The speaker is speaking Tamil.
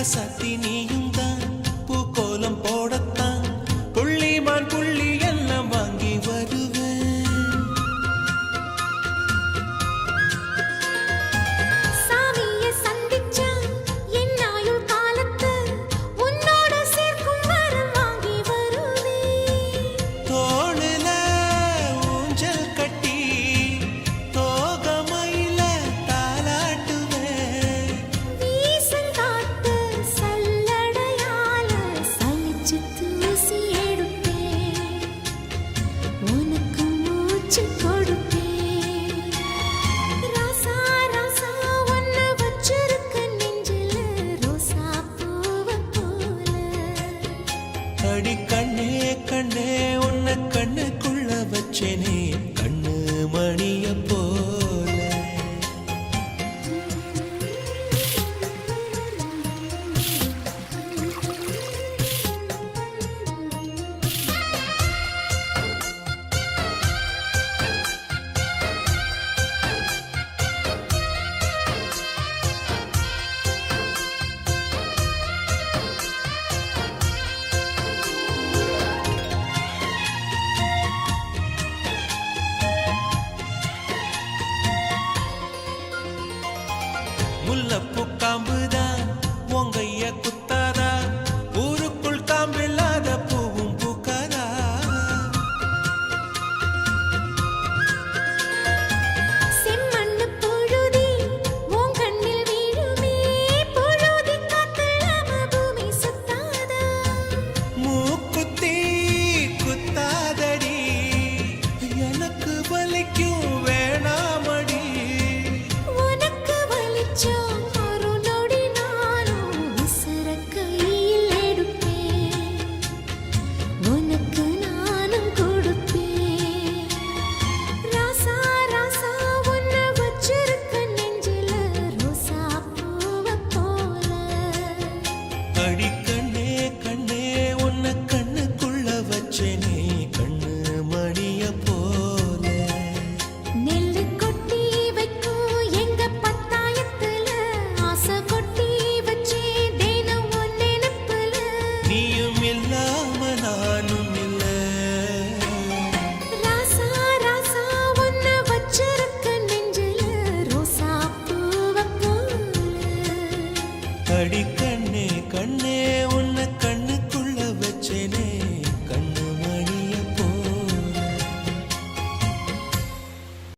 ராசாத்தி நீயும் தான் பூக்கோலம் போடத்தான் புள்ளிமான் புள்ளி எல்லாம் வாங்கி வருவேன். சாமியை சந்திச்சா என் ஆயுள் காலத்து உன்னோட சேர்க்கும் வரம் வாங்கி வருவேன். தோளுல ஊஞ்சல் கட்டி தோகமையில தாலாட்டுவேன். வீசங்காத்து சல்லடையால சலிச்சு தூசி எடுப்பேன். உனக்கு மூச்சு கொடுப்பேன். ராசா ராசா ஒன்ன வச்சிருக்க நெஞ்சில ரோசா பூவை போல. அடி கண்ணே கண்ணே உன்னை கண்ணுக்குள்ள வச்சேனே கண்ணு மணிய போல. முல்லப்பூ காம்புதான் உங்கைய குத்தாதா ஊருக்குள் காம்பில்லாத பூவும் பூக்காதா. செம்மண்ணு புழுதி உன் கண்ணில் வீழுமே. புழுதி காத்துல பூமி சுத்தாதா. மூக்குத்தி குத்தாதடி எனக்கு வலிக்கும் வேணாமடி. உனக்கு வலிச்சா ஒரு நொடி நானும் விசிற கையில் எடுப்பேன். உனக்கு நானும் கொடுப்பேன். ராசா ராசா உன்ன வச்சிருக்க நெஞ்சில ரோசா பூவை போல. அடி கண்ணே கண்ணே உன்னை கண்ணுக்குள்ள வச்சேனே கண்ணு மணிய போல. நெல்லு கொட்டி வைக்கும் எங்க பத்தாயத்துல ஆசை கொட்டி வச்சே தினம் உன் நினைப்புல. நீயும் இல்லாம நானும் இல்ல. ராசா ராசா உன்ன வச்சிருக்க நெஞ்சில ரோசா பூவை போல. அடி கண்ணே கண்ணே உன்னை கண்ணு